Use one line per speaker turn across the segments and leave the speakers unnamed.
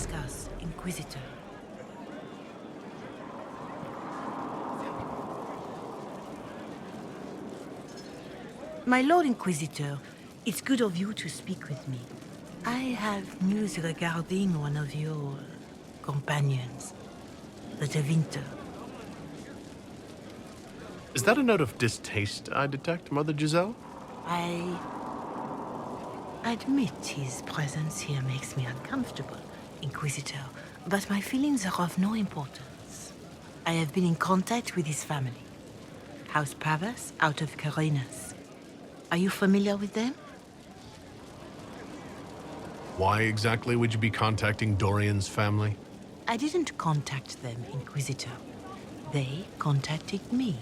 discuss, Inquisitor. My Lord Inquisitor, it's good of you to speak with me. I have news regarding one of your companions, the Tevinter.
Is that a note of distaste I detect, Mother Giselle?
I admit his presence here makes me uncomfortable, Inquisitor, but my feelings are of no importance. I have been in contact with his family. House Pavus out of Carenas. Are you familiar with them?
Why exactly would you be contacting Dorian's family?
I didn't contact them, Inquisitor. They contacted me.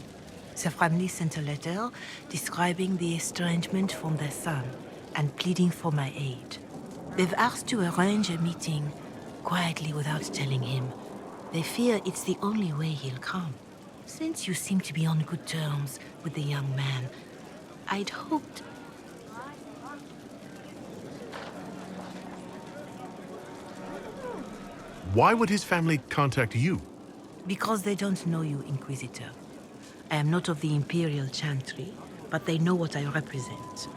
The family sent a letter describing the estrangement from their son and pleading for my aid. They've asked to arrange a meeting quietly without telling him. They fear it's the only way he'll come. Since you seem to be on good terms with the young man, I'd hoped...
Why would his family contact you?
Because they don't know you, Inquisitor. I am not of the Imperial Chantry, but they know what I represent.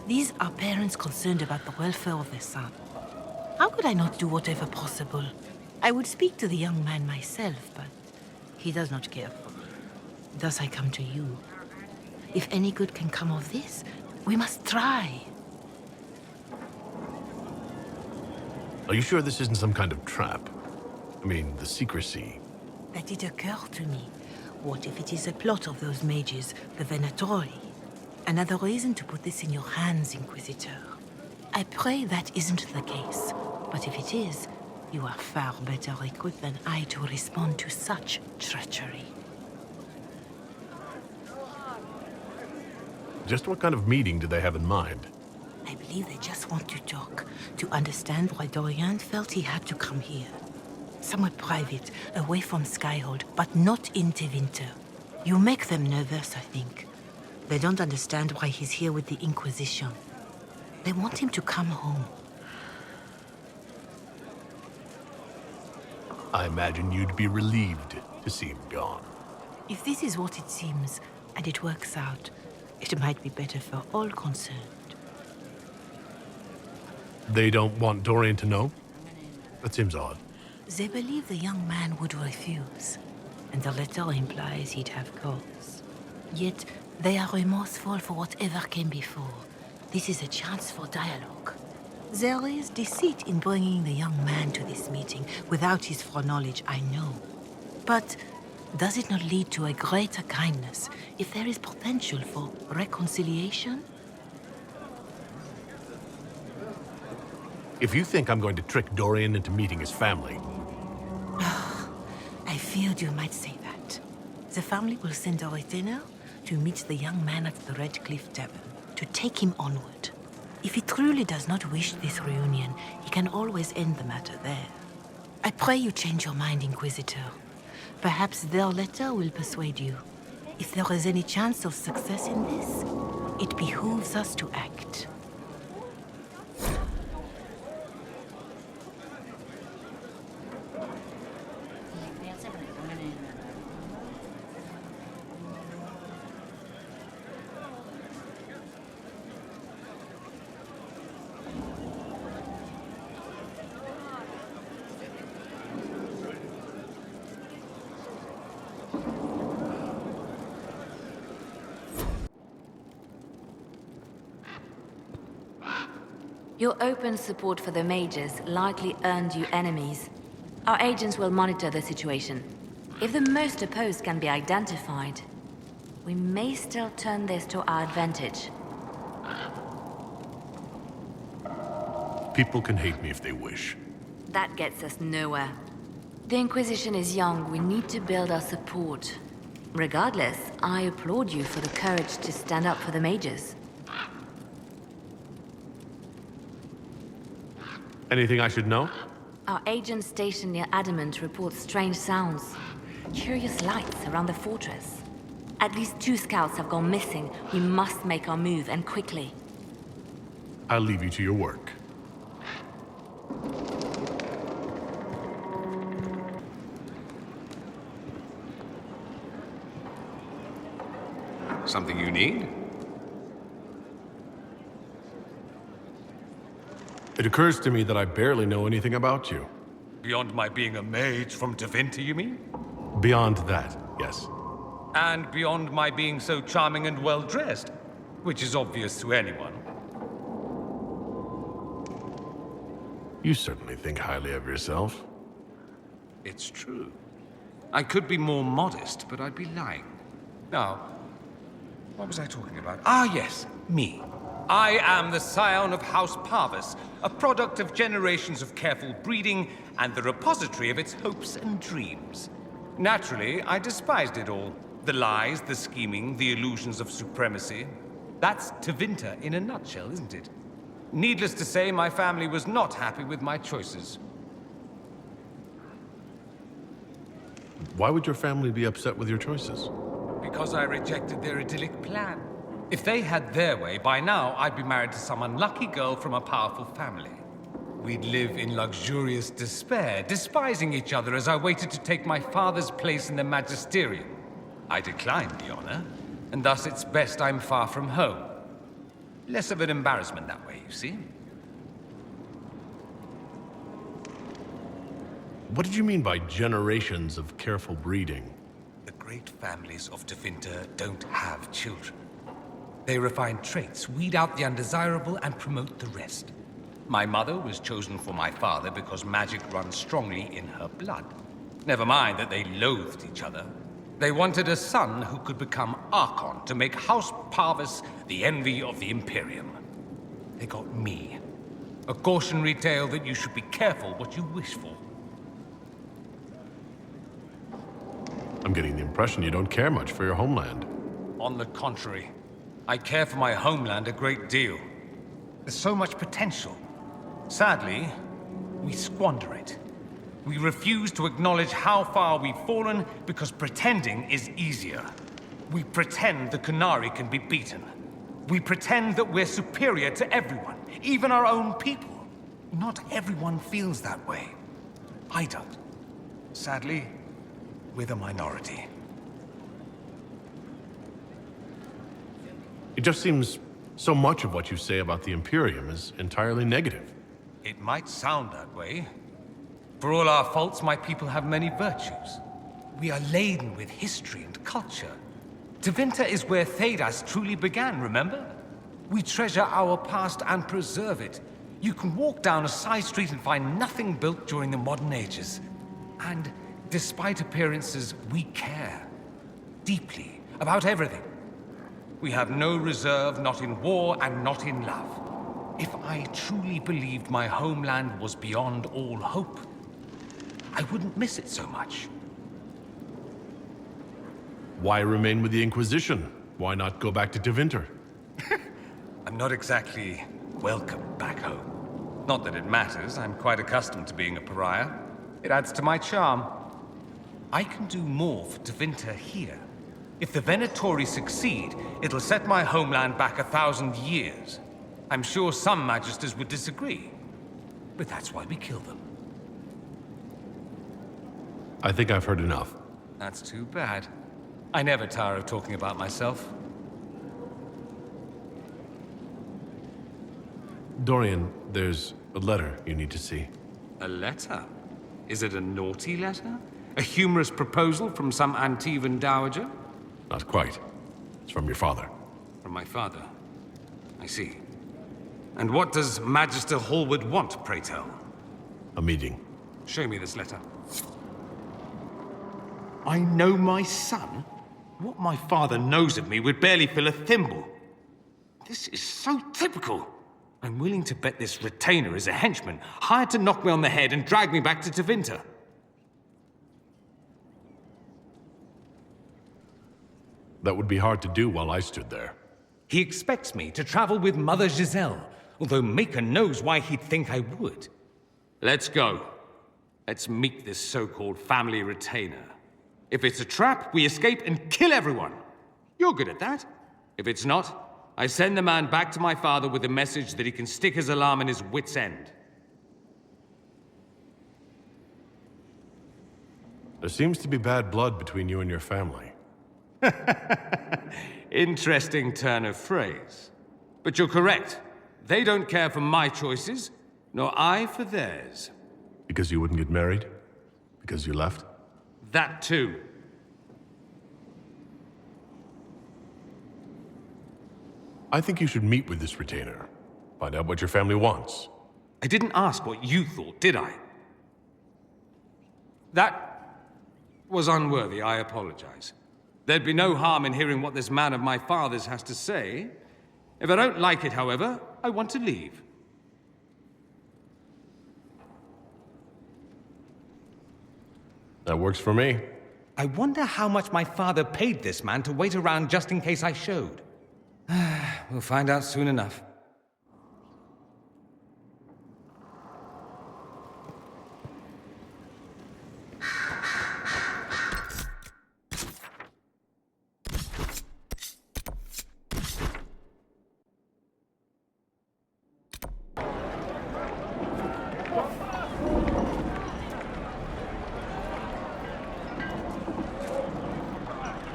These are parents concerned about the welfare of their son. How could I not do whatever possible? I would speak to the young man myself, but he does not care for me. Thus I come to you. If any good can come of this, we must try.
Are you sure this isn't some kind of trap? I mean, the secrecy.
That did occur to me. What if it is a plot of those mages, the Venatori? Another reason to put this in your hands, Inquisitor. I pray that isn't the case, but if it is, you are far better equipped than I to respond to such treachery.
Just what kind of meeting do they have in mind?
I believe they just want to talk, to understand why Dorian felt he had to come here. Somewhere private, away from Skyhold, but not in Tevinter. You make them nervous, I think. They don't understand why he's here with the Inquisition. They want him to come home.
I imagine you'd be relieved to see him gone.
If this is what it seems, and it works out, it might be better for all concerned.
They don't want Dorian to know? That seems odd.
They believe the young man would refuse, and the letter implies he'd have cause. Yet, they are remorseful for whatever came before. This is a chance for dialogue. There is deceit in bringing the young man to this meeting without his foreknowledge, I know. But does it not lead to a greater kindness if there is potential for reconciliation?
If you think I'm going to trick Dorian into meeting his family...
I feared you might say that. The family will send a retainer to meet the young man at the Redcliffe tavern, to take him onward. If he truly does not wish this reunion, he can always end the matter there. I pray you change your mind, Inquisitor. Perhaps their letter will persuade you. If there is any chance of success in this, it behooves us to act.
Your open support for the mages likely earned you enemies. Our agents will monitor the situation. If the most opposed can be identified, we may still turn this to our advantage.
People can hate me if they wish.
That gets us nowhere. The Inquisition is young, we need to build our support. Regardless, I applaud you for the courage to stand up for the mages.
Anything I should know?
Our agent stationed near Adamant reports strange sounds. Curious lights around the fortress. At least 2 scouts have gone missing. We must make our move, and quickly.
I'll leave you to your work.
Something you need?
It occurs to me that I barely know anything about you.
Beyond my being a mage from Tevinter, you mean?
Beyond that, yes.
And beyond my being so charming and well-dressed, which is obvious to anyone.
You certainly think highly of yourself.
It's true. I could be more modest, but I'd be lying. Now, what was I talking about? Ah, yes, me. I am the scion of House Pavus, a product of generations of careful breeding and the repository of its hopes and dreams. Naturally, I despised it all. The lies, the scheming, the illusions of supremacy. That's Tevinter in a nutshell, isn't it? Needless to say, my family was not happy with my choices.
Why would your family be upset with your choices?
Because I rejected their idyllic plan. If they had their way, by now I'd be married to some unlucky girl from a powerful family. We'd live in luxurious despair, despising each other as I waited to take my father's place in the Magisterium. I declined the honor, and thus it's best I'm far from home. Less of an embarrassment that way, you see?
What did you mean by generations of careful breeding?
The great families of Tevinter don't have children. They refine traits, weed out the undesirable, and promote the rest. My mother was chosen for my father because magic runs strongly in her blood. Never mind that they loathed each other. They wanted a son who could become Archon to make House Pavus the envy of the Imperium. They got me. A cautionary tale that you should be careful what you wish for.
I'm getting the impression you don't care much for your homeland.
On the contrary, I care for my homeland a great deal. There's so much potential. Sadly, we squander it. We refuse to acknowledge how far we've fallen because pretending is easier. We pretend the Qunari can be beaten. We pretend that we're superior to everyone, even our own people. Not everyone feels that way. I don't. Sadly, we're the minority.
It just seems so much of what you say about the Imperium is entirely negative.
It might sound that way. For all our faults, my people have many virtues. We are laden with history and culture. Tevinter is where Thedas truly began, remember? We treasure our past and preserve it. You can walk down a side street and find nothing built during the modern ages. And despite appearances, we care. Deeply. About everything. We have no reserve, not in war and not in love. If I truly believed my homeland was beyond all hope, I wouldn't miss it so much.
Why remain with the Inquisition? Why not go back to Tevinter?
I'm not exactly welcome back home. Not that it matters, I'm quite accustomed to being a pariah. It adds to my charm. I can do more for Tevinter here. If the Venatori succeed, it'll set my homeland back 1,000 years. I'm sure some Magisters would disagree, but that's why we kill them.
I think I've heard enough.
That's too bad. I never tire of talking about myself.
Dorian, there's a letter you need to see.
A letter? Is it a naughty letter? A humorous proposal from some Antivan dowager?
Not quite. It's from your father.
From my father. I see. And what does Magister Halward want, pray tell?
A meeting.
Show me this letter. I know my son? What my father knows of me would barely fill a thimble. This is so typical. I'm willing to bet this retainer is a henchman, hired to knock me on the head and drag me back to Tevinter.
That would be hard to do while I stood there.
He expects me to travel with Mother Giselle, although Maker knows why he'd think I would. Let's go. Let's meet this so-called family retainer. If it's a trap, we escape and kill everyone. You're good at that. If it's not, I send the man back to my father with a message that he can stick his alarm in his wit's end.
There seems to be bad blood between you and your family.
Interesting turn of phrase. But you're correct. They don't care for my choices, nor I for theirs.
Because you wouldn't get married? Because you left?
That too.
I think you should meet with this retainer. Find out what your family wants.
I didn't ask what you thought, did I? That was unworthy, I apologize. There'd be no harm in hearing what this man of my father's has to say. If I don't like it, however, I want to leave.
That works for me.
I wonder how much my father paid this man to wait around just in case I showed. We'll find out soon enough.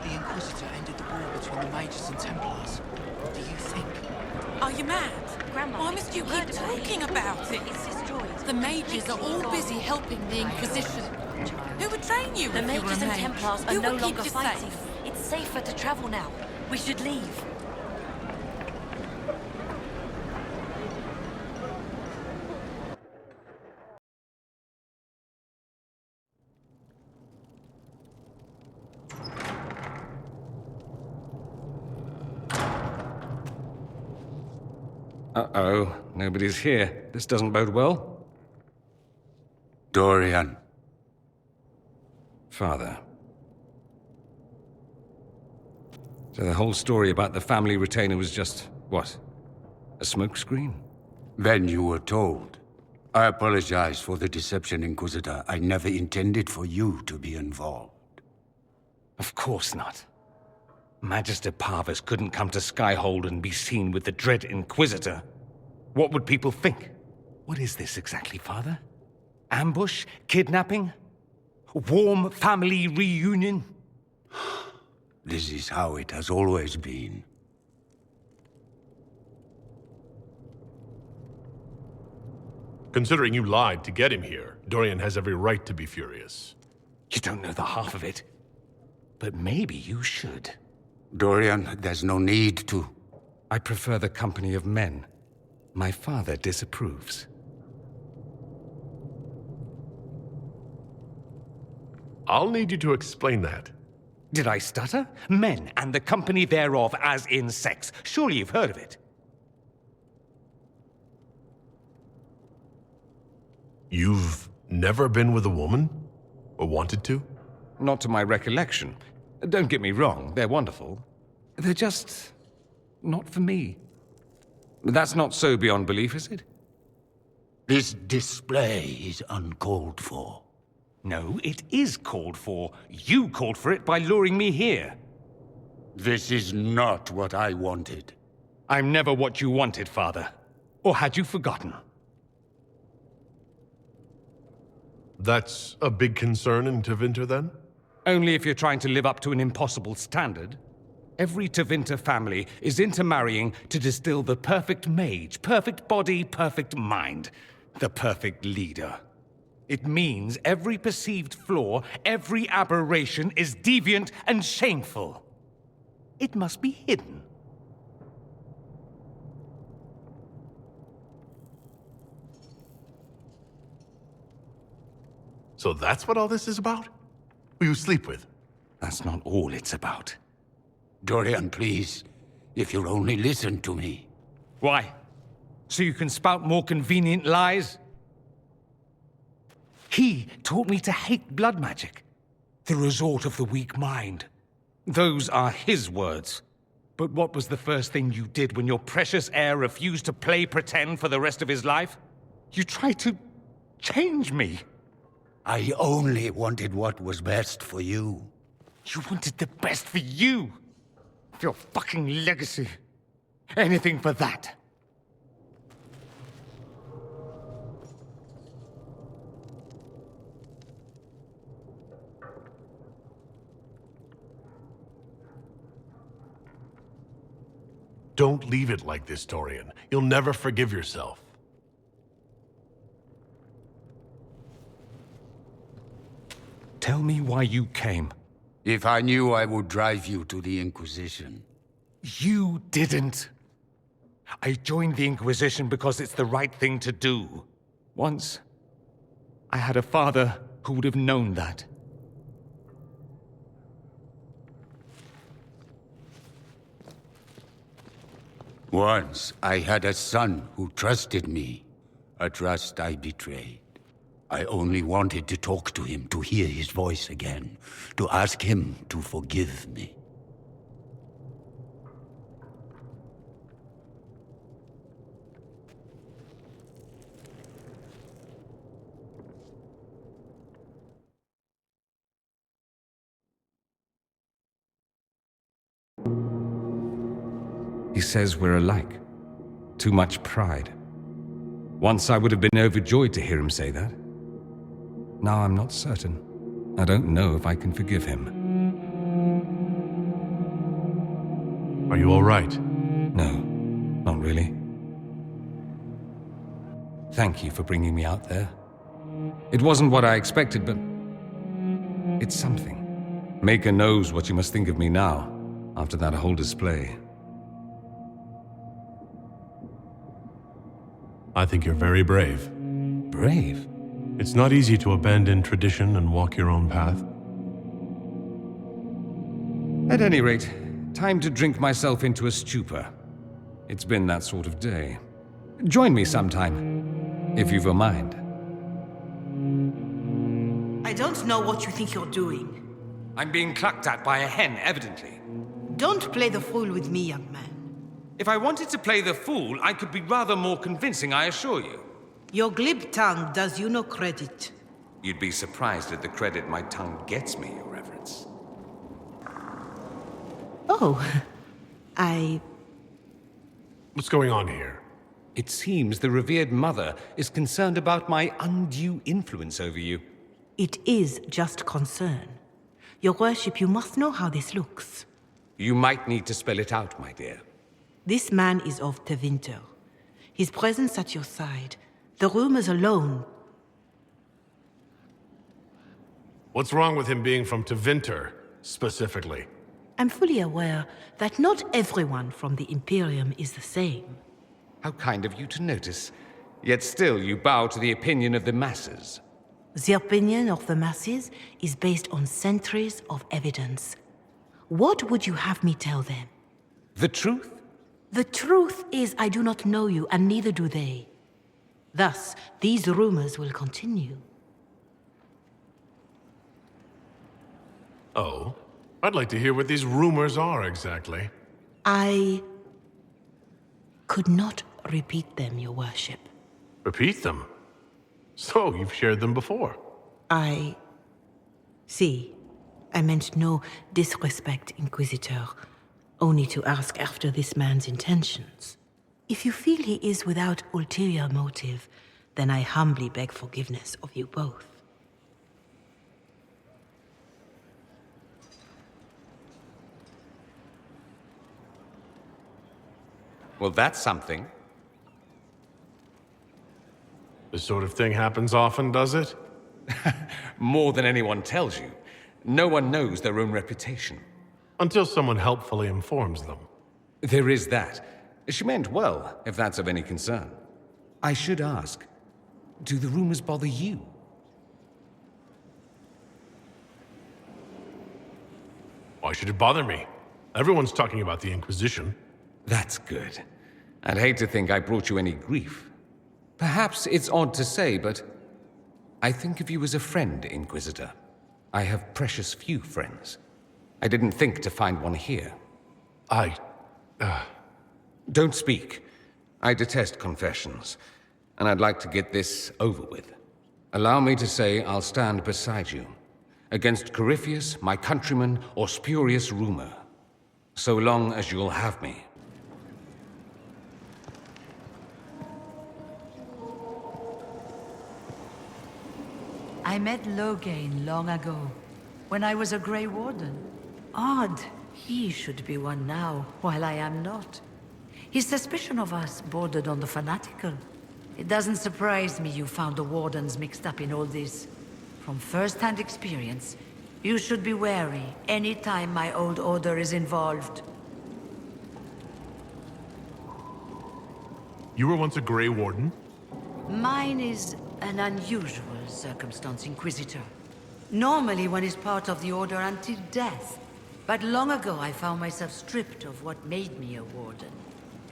The Inquisitor ended the war between the Mages and Templars. What do you think?
Are you mad?
Grandma,
Why must you keep talking about it?
It's destroyed.
The mages are all busy helping the Inquisition. Who would train you
The
if you were a
mages and
mage?
Templars are
Who
no
would keep
longer
you
fighting.
safe?
It's safer to travel now. We should leave.
Uh-oh, nobody's here. This doesn't bode well.
Dorian.
Father. So the whole story about the family retainer was just, what? A smokescreen?
Then you were told. I apologize for the deception, Inquisitor. I never intended for you to be involved.
Of course not. Magister Pavus couldn't come to Skyhold and be seen with the dread Inquisitor. What would people think? What is this exactly, Father? Ambush? Kidnapping? Warm family reunion?
This is how it has always been.
Considering you lied to get him here, Dorian has every right to be furious.
You don't know the half of it. But maybe you should.
Dorian, there's no need to.
I prefer the company of men. My father disapproves.
I'll need you to explain that.
Did I stutter? Men and the company thereof as in sex. Surely you've heard of it.
You've never been with a woman? Or wanted to?
Not to my recollection. Don't get me wrong, they're wonderful. They're just not for me. That's not so beyond belief, is it?
This display is uncalled for.
No, it is called for. You called for it by luring me here.
This is not what I wanted.
I'm never what you wanted, Father. Or had you forgotten?
That's a big concern in Tevinter, then?
Only if you're trying to live up to an impossible standard. Every Tevinter family is intermarrying to distill the perfect mage, perfect body, perfect mind, the perfect leader. It means every perceived flaw, every aberration is deviant and shameful. It must be hidden.
So that's what all this is about? Who you sleep with?
That's not all it's about.
Dorian, please. If you'll only listen to me.
Why? So you can spout more convenient lies? He taught me to hate blood magic. The resort of the weak mind. Those are his words. But what was the first thing you did when your precious heir refused to play pretend for the rest of his life? You tried to change me.
I only wanted what was best for you.
You wanted the best for you. Your fucking legacy. Anything for that.
Don't leave it like this, Dorian. You'll never forgive yourself.
Tell me why you came.
If I knew, I would drive you to the Inquisition.
You didn't. I joined the Inquisition because it's the right thing to do. Once, I had a father who would have known that.
Once, I had a son who trusted me. A trust I betrayed. I only wanted to talk to him, to hear his voice again, to ask him to forgive me.
He says we're alike. Too much pride. Once I would have been overjoyed to hear him say that. Now I'm not certain. I don't know if I can forgive him.
Are you all right?
No, not really. Thank you for bringing me out there. It wasn't what I expected, but it's something. Maker knows what you must think of me now, after that whole display.
I think you're very brave.
Brave?
It's not easy to abandon tradition and walk your own path.
At any rate, time to drink myself into a stupor. It's been that sort of day. Join me sometime, if you've a mind.
I don't know what you think you're doing.
I'm being clucked at by a hen, evidently.
Don't play the fool with me, young man.
If I wanted to play the fool, I could be rather more convincing, I assure you.
Your glib tongue does you no credit.
You'd be surprised at the credit my tongue gets me, Your Reverence.
Oh,
What's going on here?
It seems the revered mother is concerned about my undue influence over you.
It is just concern. Your worship, you must know how this looks.
You might need to spell it out, my dear.
This man is of Tevinter. His presence at your side, the rumors alone.
What's wrong with him being from Tevinter, specifically?
I'm fully aware that not everyone from the Imperium is the same.
How kind of you to notice. Yet still you bow to the opinion of the masses.
The opinion of the masses is based on centuries of evidence. What would you have me tell them?
The truth?
The truth is I do not know you, and neither do they. Thus, these rumors will continue.
Oh? I'd like to hear what these rumors are exactly.
I could not repeat them, your worship.
Repeat them? So, you've shared them before.
See, I meant no disrespect, Inquisitor. Only to ask after this man's intentions. If you feel he is without ulterior motive, then I humbly beg forgiveness of you both.
Well, that's something.
This sort of thing happens often, does it?
More than anyone tells you. No one knows their own reputation.
Until someone helpfully informs them.
There is that. She meant well, if that's of any concern. I should ask, do the rumors bother you?
Why should it bother me? Everyone's talking about the Inquisition.
That's good. I'd hate to think I brought you any grief. Perhaps it's odd to say, but I think of you as a friend, Inquisitor. I have precious few friends. I didn't think to find one here. Don't speak. I detest confessions, and I'd like to get this over with. Allow me to say I'll stand beside you, against Corypheus, my countryman, or spurious rumor, so long as you'll have me.
I met Loghain long ago, when I was a Grey Warden. Odd, he should be one now, while I am not. His suspicion of us bordered on the fanatical. It doesn't surprise me you found the Wardens mixed up in all this. From first-hand experience, you should be wary any time my old order is involved.
You were once a Grey Warden?
Mine is an unusual circumstance, Inquisitor. Normally one is part of the Order until death. But long ago I found myself stripped of what made me a Warden.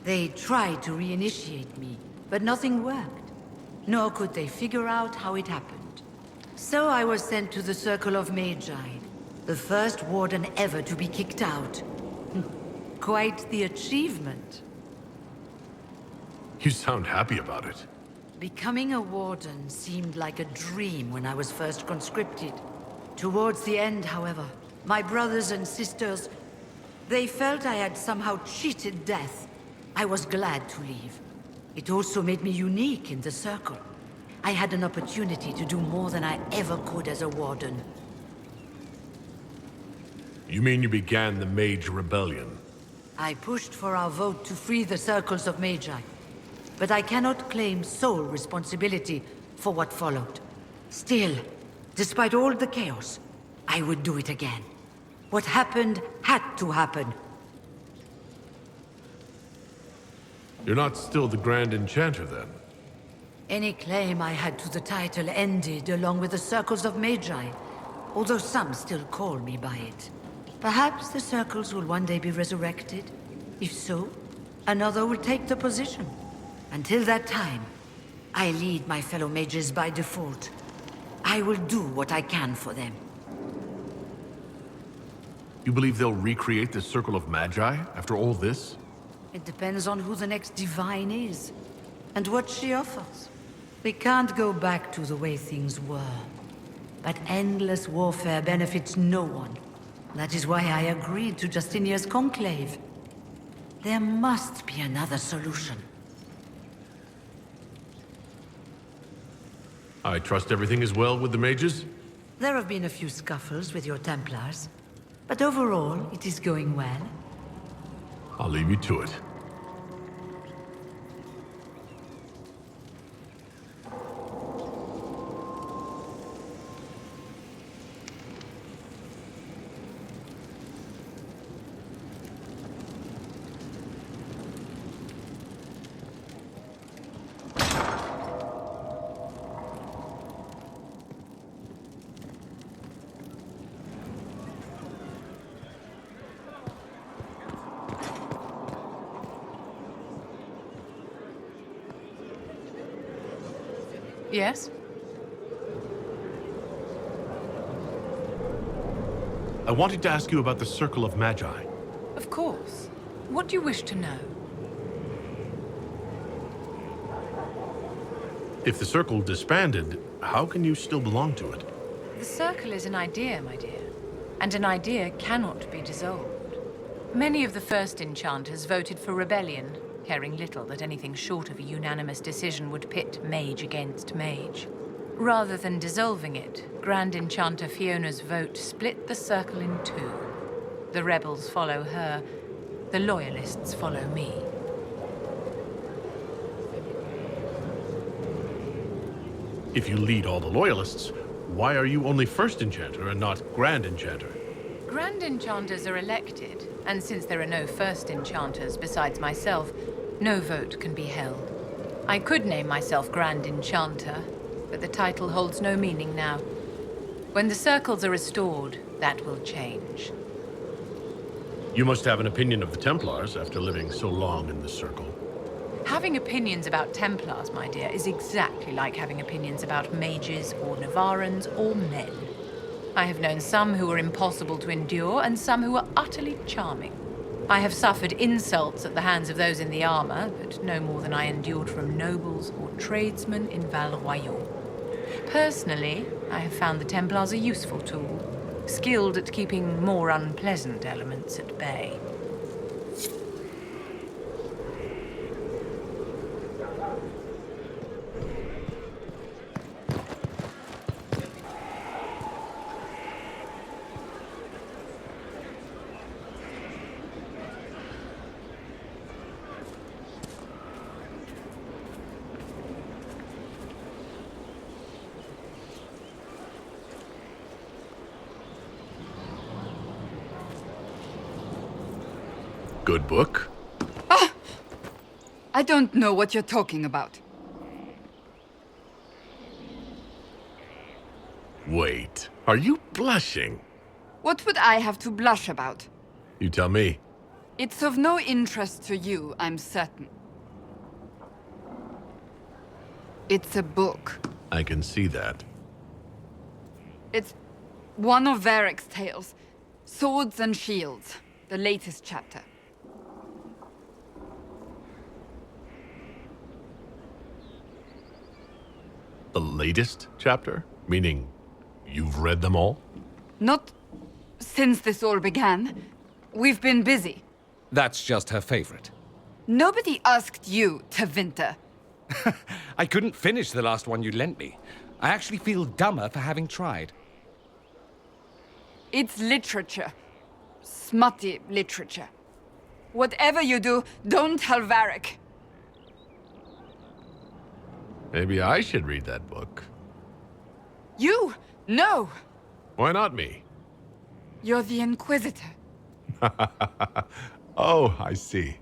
They tried to reinitiate me, but nothing worked. Nor could they figure out how it happened. So I was sent to the Circle of Magi, the first Warden ever to be kicked out. Quite the achievement.
You sound happy about it.
Becoming a Warden seemed like a dream when I was first conscripted. Towards the end, however, my brothers and sisters, they felt I had somehow cheated death. I was glad to leave. It also made me unique in the Circle. I had an opportunity to do more than I ever could as a Warden.
You mean you began the Mage Rebellion?
I pushed for our vote to free the Circles of Magi. But I cannot claim sole responsibility for what followed. Still, despite all the chaos, I would do it again. What happened had to happen.
You're not still the Grand Enchanter, then?
Any claim I had to the title ended along with the Circles of Magi, although some still call me by it. Perhaps the Circles will one day be resurrected. If so, another will take the position. Until that time, I lead my fellow mages by default. I will do what I can for them.
You believe they'll recreate the Circle of Magi after all this?
It depends on who the next divine is, and what she offers. We can't go back to the way things were. But endless warfare benefits no one. That is why I agreed to Justinia's conclave. There must be another solution.
I trust everything is well with the mages?
There have been a few scuffles with your Templars, but overall, it is going well.
I'll leave you to it.
Yes?
I wanted to ask you about the Circle of Magi.
Of course. What do you wish to know?
If the Circle disbanded, how can you still belong to it?
The Circle is an idea, my dear. And an idea cannot be dissolved. Many of the first enchanters voted for rebellion, caring little that anything short of a unanimous decision would pit mage against mage. Rather than dissolving it, Grand Enchanter Fiona's vote split the Circle in two. The rebels follow her, the loyalists follow me.
If you lead all the loyalists, why are you only First Enchanter and not Grand Enchanter?
Grand Enchanters are elected, and since there are no First Enchanters besides myself, no vote can be held. I could name myself Grand Enchanter, but the title holds no meaning now. When the Circles are restored, that will change.
You must have an opinion of the Templars after living so long in the Circle.
Having opinions about Templars, my dear, is exactly like having opinions about mages or Navarrans or men. I have known some who were impossible to endure and some who were utterly charming. I have suffered insults at the hands of those in the armor, but no more than I endured from nobles or tradesmen in Val Royal. Personally, I have found the Templars a useful tool, skilled at keeping more unpleasant elements at bay.
Good book.
I don't know what you're talking about.
Wait, are you blushing?
What would I have to blush about?
You tell me.
It's of no interest to you, I'm certain. It's a book.
I can see that.
It's one of Varric's tales. Swords and Shields, the latest chapter.
The latest chapter? Meaning, you've read them all?
Not since this all began. We've been busy.
That's just her favorite.
Nobody asked you to winter.
I couldn't finish the last one you lent me. I actually feel dumber for having tried.
It's literature. Smutty literature. Whatever you do, don't tell Varric.
Maybe I should read that book.
You? No!
Why not me?
You're the Inquisitor.
Oh, I see.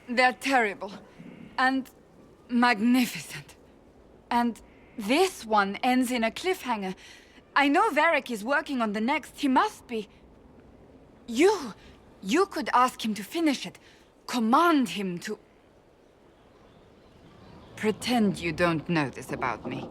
They're terrible. And magnificent. And this one ends in a cliffhanger. I know Varric is working on the next. He must be. You could ask him to finish it. Command him to... Pretend you don't know this about me.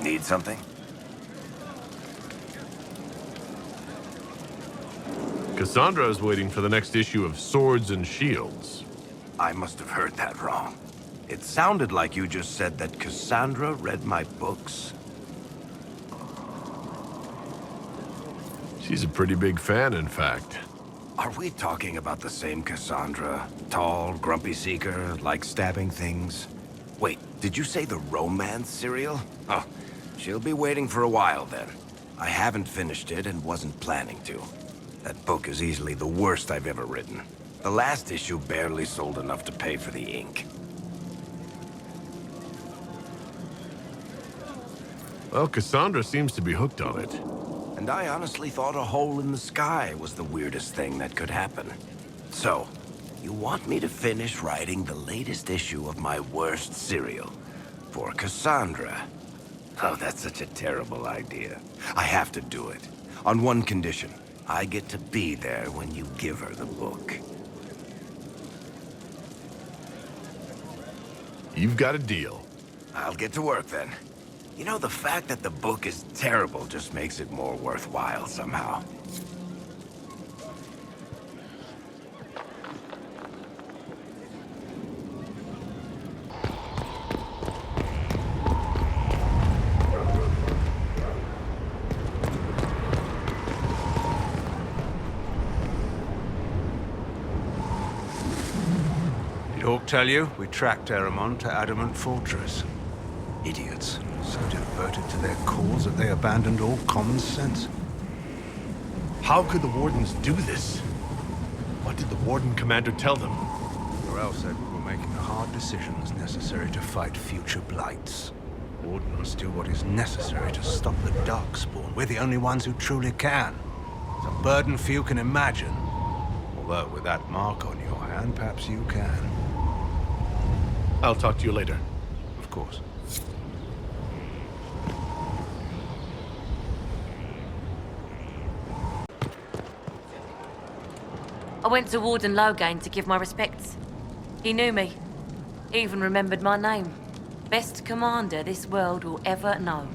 Need something?
Cassandra is waiting for the next issue of Swords and Shields.
I must have heard that wrong. It sounded like you just said that Cassandra read my books.
She's a pretty big fan, in fact.
Are we talking about the same Cassandra? Tall, grumpy seeker, like stabbing things? Wait, did you say the romance serial? Oh, she'll be waiting for a while then. I haven't finished it and wasn't planning to. That book is easily the worst I've ever written. The last issue barely sold enough to pay for the ink.
Well, Cassandra seems to be hooked on it.
And I honestly thought a hole in the sky was the weirdest thing that could happen. So, you want me to finish writing the latest issue of my worst serial for Cassandra? Oh, that's such a terrible idea. I have to do it. On one condition. I get to be there when you give her the book.
You've got a deal.
I'll get to work then. You know, the fact that the book is terrible just makes it more worthwhile somehow.
Did Hawk tell you? We tracked Eramon to Adamant Fortress. Idiots. So devoted to their cause that they abandoned all common sense.
How could the Wardens do this? What did the Warden Commander tell them?
Morel said we were making the hard decisions necessary to fight future blights. Warden must do what is necessary to stop the Darkspawn. We're the only ones who truly can. It's a burden few can imagine. Although with that mark on your hand, perhaps you can.
I'll talk to you later.
Of course.
I went to Warden Loghain to give my respects. He knew me. He even remembered my name. Best commander this world will ever know.